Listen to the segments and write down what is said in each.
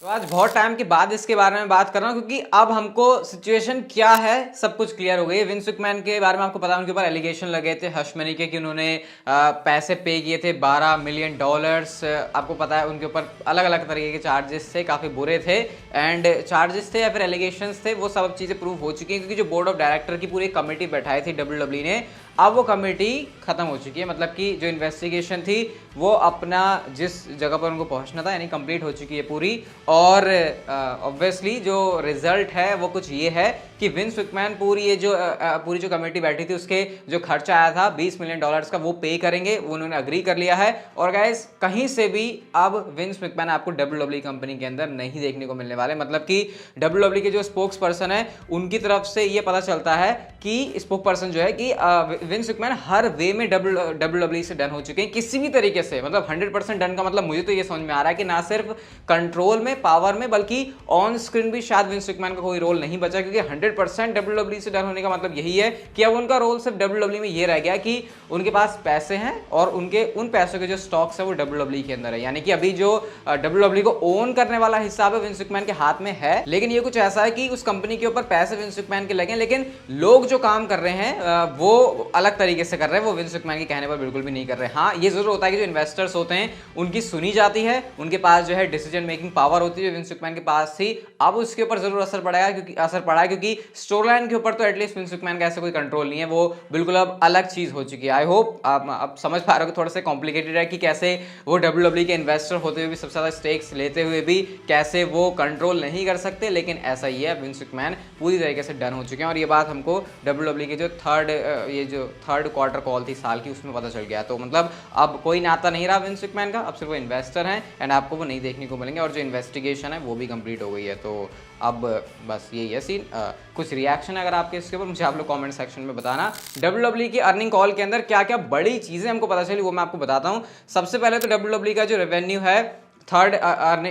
तो आज बहुत टाइम के बाद इसके बारे में बात कर रहा हूँ क्योंकि अब हमको सिचुएशन क्या है सब कुछ क्लियर हो गई है। विंस मैकमैन के बारे में आपको पता है, उनके ऊपर एलिगेशन लगे थे हश मनी के कि उन्होंने पैसे पे किए थे $12 मिलियन। आपको पता है उनके ऊपर अलग अलग तरीके के चार्जेस थे, काफ़ी बुरे थे एंड चार्जेस थे या फिर एलिगेशंस थे, वो सब चीज़ें प्रूव हो चुकी हैं क्योंकि जो बोर्ड ऑफ डायरेक्टर की पूरी कमेटी बैठाई थी WWE ने, अब वो कमेटी खत्म हो चुकी है। मतलब कि जो इन्वेस्टिगेशन थी वो अपना जिस जगह पर उनको पहुंचना था यानी कंप्लीट हो चुकी है पूरी। और ऑब्वियसली जो रिजल्ट है वो कुछ ये है कि विंस मैकमैन पूरी जो कमेटी बैठी थी उसके जो खर्चा आया था $20 मिलियन का, वो पे करेंगे, वो उन्होंने अग्री कर लिया है। और गाइस कहीं से भी अब विंस मैकमैन आपको WWE कंपनी के अंदर नहीं देखने को मिलने वाले। मतलब कि WWE के जो स्पोक्स पर्सन है उनकी तरफ से ये पता चलता है कि स्पोक पर्सन जो है कि विंस मैकमैन हर वे में WWE से डन हो चुके हैं किसी भी तरीके से। मतलब 100% डन का मतलब मुझे तो ये समझ में आ रहा है कि ना सिर्फ कंट्रोल में, पावर में, बल्कि ऑन स्क्रीन भी शायद विंस मैकमैन का कोई रोल नहीं बचा, क्योंकि 100% WWE से डन होने का मतलब यही है कि अब उनका रोल सिर्फ WWE में ये रह गया कि उनके पास पैसे हैं और उनके उन पैसों के जो स्टॉक्स है वो WWE के अंदर है। यानी कि अभी जो WWE को ओन करने वाला हिस्सा है विंस मैकमैन के हाथ में है, लेकिन ये कुछ ऐसा है कि उस कंपनी के ऊपर पैसे विंस मैकमैन के लगे, लेकिन लोग जो काम कर रहे हैं वो अलग तरीके से कर रहे हैं, वो विंस मैकमैन के कहने पर बिल्कुल भी नहीं कर रहे। हाँ, ये जरूर होता है कि जो इन्वेस्टर्स होते हैं उनकी सुनी जाती है, उनके पास जो है डिसीजन मेकिंग पावर होती है, विंस मैकमैन के पास थी। अब उसके ऊपर जरूर असर पड़ा है क्योंकि स्टोरी लाइन के ऊपर तो एटलीस्ट विंस मैकमैन का ऐसा कोई कंट्रोल नहीं है, वो बिल्कुल अब अलग चीज हो चुकी है। आई होप आप अब समझ पा रहे हो कि थोड़ा सा कॉम्प्लिकेटेड है कि कैसे वो WWE के इन्वेस्टर होते हुए भी सबसे ज्यादा स्टेक्स लेते हुए भी कैसे वो कंट्रोल नहीं कर सकते, लेकिन ऐसा ही है, विंस मैकमैन पूरी तरीके से डन हो चुके हैं। और ये बात हमको WWE के जो थर्ड क्वार्टर कॉल थी साल की, उसमें पता चल गया। तो मतलब अब कोई नाता नहीं रहा विंस मैकमैन का, अब सिर्फ वो इन्वेस्टर हैं एंड आपको वो नहीं देखने को मिलेंगे। और जो इन्वेस्टिगेशन है वो भी कंप्लीट हो गई है। तो अब बस यही है सीन। कुछ रिएक्शन अगर आपके इसके ऊपर मुझे आप लोग कमेंट सेक्शन में बताना। WWE की अर्निंग कॉल के अंदर क्या क्या बड़ी चीज़ें हमको पता चली वो मैं आपको बताता हूँ। सबसे पहले तो WWE का जो रेवेन्यू है थर्ड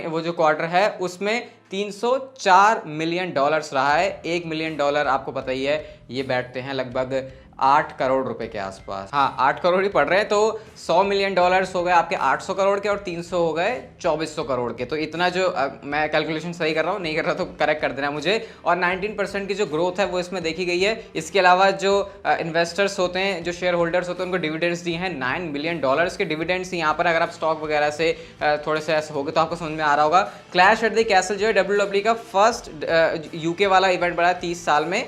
वो जो क्वार्टर है उसमें $304 मिलियन रहा है। $1 मिलियन आपको पता ही है ये बैठते हैं लगभग 8 करोड़ रुपए के आसपास। हाँ, 8 करोड़ ही पड़ रहे हैं। तो $100 मिलियन हो गए आपके 800 करोड़ के और 300 हो गए 2400 करोड़ के। तो इतना जो मैं कैलकुलेशन सही कर रहा हूँ, नहीं कर रहा तो करेक्ट कर देना मुझे। और 19% की जो ग्रोथ है वो इसमें देखी गई है। इसके अलावा जो इन्वेस्टर्स होते हैं, जो शेयर होल्डर्स होते हैं, उनको डिविडेंड्स दिए हैं $9 मिलियन के डिविडेंड्स। यहाँ पर अगर आप स्टॉक वगैरह से थोड़े से ऐसे हो गए तो आपको समझ में आ रहा होगा। क्लैश एट द कैसल जो है WWE का फर्स्ट यूके वाला इवेंट बना 30 साल में,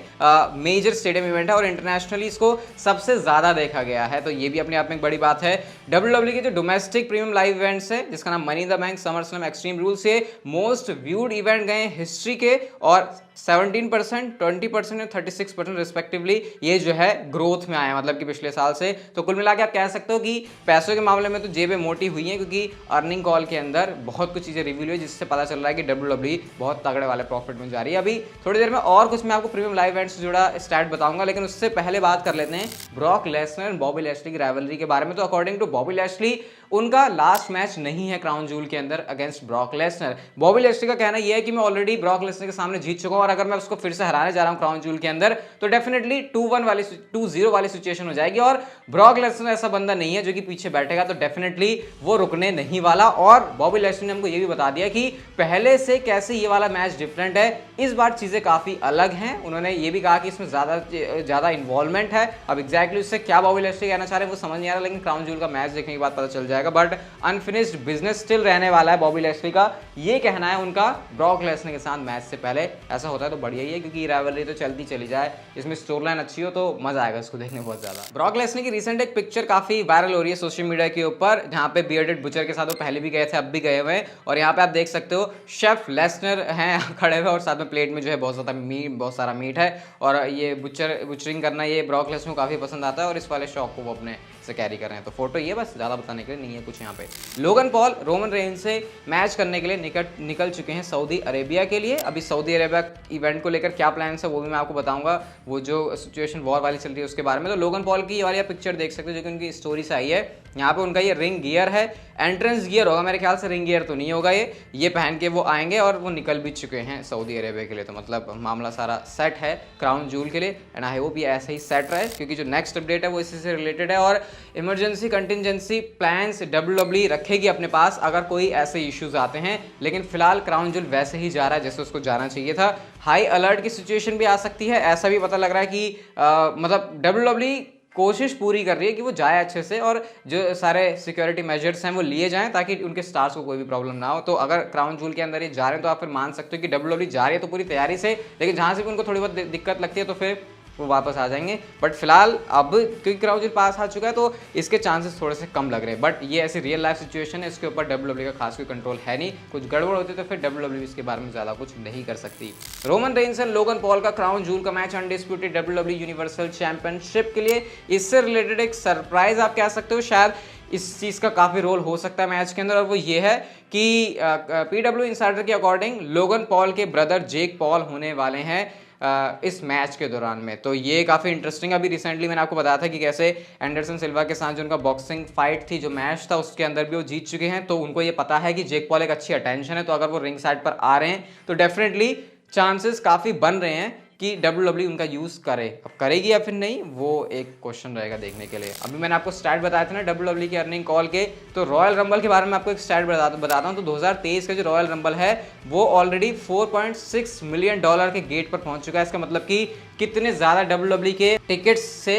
मेजर स्टेडियम इवेंट है और इंटरनेशनली को सबसे ज्यादा देखा गया है। तो ये भी अपने आप में एक बड़ी बात है। WWE के जो डोमेस्टिक प्रीमियम लाइव इवेंट्स है जिसका नाम money in the bank, SummerSlam, extreme rules, ये मोस्ट व्यूड इवेंट गए हिस्ट्री के और 17%, 20% और 36% रिस्पेक्टिवली ये जो है ग्रोथ में आया, मतलब कि पिछले साल से। तो कुल मिला के आप कह सकते हो कि पैसों के मामले में तो जेबें मोटी हुई हैं, क्योंकि अर्निंग कॉल के अंदर बहुत कुछ चीज़ें रिवील हुई जिससे पता चल रहा है कि WWE बहुत तगड़े वाले प्रॉफिट में जा रही है। अभी थोड़ी देर में और कुछ मैं आपको प्रीमियम लाइव इवेंट्स से जुड़ा स्टैट बताऊंगा, लेकिन उससे पहले बात कर लेते हैं ब्रॉक लेसनर और बॉबी लैशली की राइवलरी के बारे में। तो अकॉर्डिंग टू बॉबी लैशली उनका लास्ट मैच नहीं है क्राउन जूल के अंदर against Brock Lesnar. Bobby Lashley का कहना यह है कि मैं ऑलरेडी ब्रॉक लेसनर के सामने जीत चुका हूं और अगर मैं उसको फिर से हराने जा रहा हूं क्राउन जूल के अंदर तो डेफिनेटली 2-0 वाली सिचुएशन हो जाएगी। और ब्रॉक लेसनर ऐसा बंदा नहीं है जो कि पीछे बैठेगा, तो डेफिनेटली वो रुकने नहीं वाला। और बॉबी लैशली ने हमको ये भी बता दिया कि पहले से कैसे ये वाला मैच डिफरेंट है, इस बार चीजें काफी अलग हैं। उन्होंने ये भी कहा कि इसमें ज्यादा इन्वॉल्वमेंट है। अब एग्जैक्टली उससे क्या बॉबी लैशली कहना चाह रहे हैं वो समझ नहीं आ रहा, लेकिन क्राउन जूल का मैच देखने के बाद पता चल जाएगा। बट अनफिनिश्ड बिजनेस स्टिल रहने वाला है बॉबी लैशली का, ये कहना है उनका ब्रॉक लेसनर के साथ मैच से पहले। ऐसा होता है तो बढ़िया ही है, क्योंकि राइवलरी तो चलती चली जाए, इसमें स्टोरी लाइन अच्छी हो तो मजा आएगा इसको देखने बहुत ज्यादा। ब्रॉक लेसनर की रिसेंट एक पिक्चर काफी वायरल हो रही है सोशल मीडिया के ऊपर, जहां पे बियर्डेड बुचर के साथ वो पहले भी गए थे, अब भी गए हुए हैं। और यहाँ पे आप देख सकते हो शेफ लेसनर हैं खड़े हुए और साथ में प्लेट में जो है बहुत सारा मीट है। और ये बुचरिंग करना ये ब्रॉक लेसनर को काफी पसंद आता है और इस वाले शौक को वो अपने से कैरी कर रहे हैं। तो फोटो ये बस ज्यादा बताने के लिए नहीं है कुछ यहाँ पे। लोगन पॉल रोमन रेंज से मैच करने के लिए निकल चुके हैं सऊदी अरेबिया के लिए। अभी सऊदी अरेबिया इवेंट को लेकर क्या प्लान है वो भी मैं आपको बताऊंगा, वो जो सिचुएशन वॉर वाली चल रही है उसके बारे में। तो लोगन पॉल की ये वाली पिक्चर देख सकते हो जो कि उनकी स्टोरी से आई है। यहाँ पे उनका ये रिंग गियर है, एंट्रेंस गियर होगा मेरे ख्याल से, रिंग गियर तो नहीं होगा। ये पहन के वो आएंगे और वो निकल भी चुके हैं सऊदी अरेबिया के लिए। तो मतलब मामला सारा सेट है क्राउन जूल के लिए, एंड आई होप ये ऐसे ही सेट रहे, क्योंकि जो नेक्स्ट अपडेट है वो इसी से रिलेटेड है। और इमरजेंसी कंटिजेंसी प्लान्स WWE रखेगी अपने पास अगर कोई ऐसे इश्यूज आते हैं, लेकिन फिलहाल क्राउन जूल वैसे ही जा रहा है जैसे उसको जाना चाहिए था। हाई अलर्ट की सिचुएशन भी आ सकती है, ऐसा भी पता लग रहा है कि मतलब WWE कोशिश पूरी कर रही है कि वो जाए अच्छे से, और जो सारे सिक्योरिटी मेजर्स हैं वो लिए जाएं ताकि उनके स्टार्स को कोई भी प्रॉब्लम ना हो। तो अगर क्राउन जूल के अंदर ये जा रहे हैं तो आप फिर मान सकते हो कि WWE जा रही है तो पूरी तैयारी से, लेकिन जहाँ से भी उनको थोड़ी बहुत दिक्कत लगती है तो फिर वो वापस आ जाएंगे। बट फिलहाल अब क्योंकि क्राउन जूल पास आ चुका है तो इसके चांसेस थोड़े से कम लग रहे हैं। बट ये ऐसी रियल लाइफ सिचुएशन है, इसके ऊपर WWE का खास कोई कंट्रोल है नहीं। कुछ गड़बड़ होती तो फिर WWE इसके बारे में ज़्यादा कुछ नहीं कर सकती। Roman Reigns and Logan Paul का क्राउन जूल का match undisputed WWE universal championship के लिए, इससे रिलेटेड एक सरप्राइज आप कह सकते हो, शायद इस चीज़ का काफ़ी रोल हो सकता है मैच के अंदर। और वो ये है कि PW इनसाइडर के अकॉर्डिंग लोगन पॉल के ब्रदर जेक पॉल होने वाले हैं इस मैच के दौरान में। तो ये काफ़ी इंटरेस्टिंग। अभी रिसेंटली मैंने आपको बताया था कि कैसे एंडरसन सिल्वा के साथ जो उनका बॉक्सिंग फाइट थी, जो मैच था, उसके अंदर भी वो जीत चुके हैं। तो उनको ये पता है कि जेक पॉल एक अच्छी अटेंशन है, तो अगर वो रिंग साइड पर आ रहे हैं तो डेफिनेटली चांसेस काफ़ी बन रहे हैं कि WWE उनका यूज़ करे। अब करेगी या फिर नहीं, वो एक क्वेश्चन रहेगा देखने के लिए। अभी मैंने आपको स्टैट बताए थे ना WWE के अर्निंग कॉल के, तो रॉयल रंबल के बारे में आपको एक स्टैट बताता हूँ। तो 2023 का जो रॉयल रंबल है वो ऑलरेडी $4.6 मिलियन के गेट पर पहुंच चुका है। इसका मतलब कि कितने ज़्यादा WWE के टिकट्स से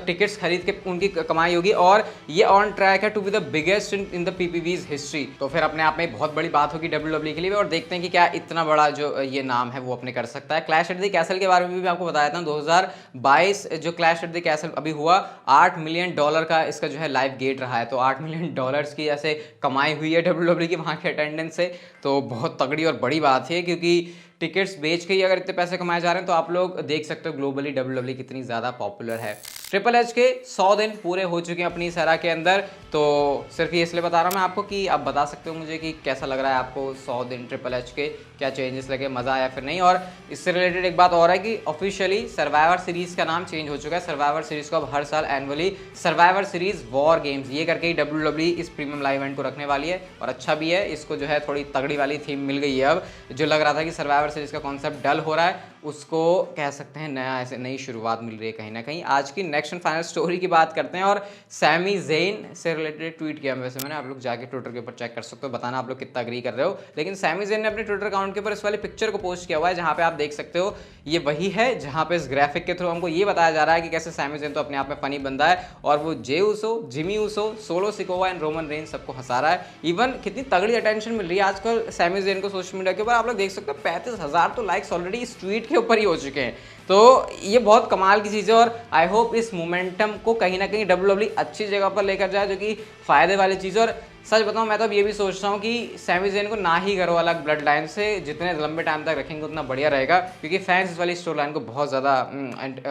टिकट्स खरीद के उनकी कमाई होगी, और ये ऑन ट्रैक है to be the biggest in the PPV's हिस्ट्री। तो फिर अपने आप में बहुत बड़ी बात होगी WWE के लिए, और देखते हैं कि क्या इतना बड़ा जो ये नाम है वो अपने कर सकता है। क्लैश एट द कैसल के बारे में भी आपको बताया था 2022 जो क्लैश एट द कैसल अभी हुआ, $8 मिलियन का इसका जो है लाइव गेट रहा है। तो $8 मिलियन की ऐसे कमाई हुई है WWE की वहाँ के अटेंडेंस से, तो बहुत तगड़ी और बड़ी बात है, क्योंकि टिकट्स बेच के ही अगर इतने पैसे कमाए जा रहे हैं तो आप लोग देख सकते हो ग्लोबली WWE कितनी ज़्यादा पॉपुलर है। ट्रिपल एच के 100 दिन पूरे हो चुके हैं अपनी इस एरा के अंदर, तो सिर्फ ये इसलिए बता रहा हूँ मैं आपको कि आप बता सकते हो मुझे कि कैसा लग रहा है आपको 100 दिन ट्रिपल एच के, क्या चेंजेस लगे, मज़ा आया फिर नहीं। और इससे रिलेटेड एक बात और है कि ऑफिशियली सर्वाइवर सीरीज़ का नाम चेंज हो चुका है। सर्वाइवर सीरीज़ को अब हर साल annually survivor series war games ये करके ही WWE इस प्रीमियम लाइव इवेंट को रखने वाली है, और अच्छा भी है। इसको जो है थोड़ी तगड़ी वाली थीम मिल गई है। अब जो लग रहा था कि सर्वाइवर सीरीज़ का कॉन्सेप्ट डल हो रहा है, उसको कह सकते हैं नया ऐसे नई शुरुआत मिल रही है कहीं ना कहीं। आज की नेक्स्ट एंड फाइनल स्टोरी की बात करते हैं, और सैमी ज़ेन से रिलेटेड ट्वीट किया वैसे मैंने, आप लोग जाके ट्विटर के ऊपर चेक कर सकते हो, बताना आप लोग कितना अग्री कर रहे हो। लेकिन सैमी ज़ेन ने अपने ट्विटर अकाउंट के ऊपर इस वाली पिक्चर को पोस्ट किया हुआ है, जहाँ पे आप देख सकते हो ये वही है जहाँ पे इस ग्राफिक के थ्रू हमको ये बताया जा रहा है कि कैसे सैमी ज़ेन तो अपने आप में फनी बंदा है, और वो Jey Uso, Jimmy Uso, Solo Sikoa and Roman Reigns सबको हंसा रहा है। इवन कितनी तगड़ी अटेंशन मिल रही है आजकल सैमी ज़ेन को सोशल मीडिया के ऊपर, आप लोग देख सकते हो 35,000 तो लाइक्स ऑलरेडी इस ट्वीट के ऊपर ही हो चुके हैं। तो ये बहुत कमाल की चीज़ है, और आई होप इस मोमेंटम को कहीं ना कहीं WWE अच्छी जगह पर लेकर जाए, जो कि फ़ायदे वाली चीज़ है। और सच बताऊं मैं तो अब ये भी सोच रहा हूँ कि सैमी ज़ेन को ना ही घर वाला ब्लड लाइन से जितने लंबे टाइम तक रखेंगे उतना बढ़िया रहेगा, क्योंकि फैंस इस वाली स्टोरी लाइन को बहुत ज़्यादा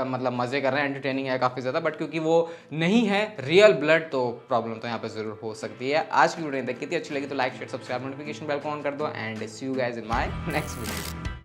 मतलब मज़े कर रहे हैं, एंटरटेनिंग है काफ़ी ज़्यादा। बट क्योंकि वो नहीं है रियल ब्लड, तो प्रॉब्लम तो यहाँ पर ज़रूर हो सकती है। आज की वीडियो देखी थी, अच्छी लगी तो like share subscribe notification bell को ऑन कर दो, and see you guys in my next video.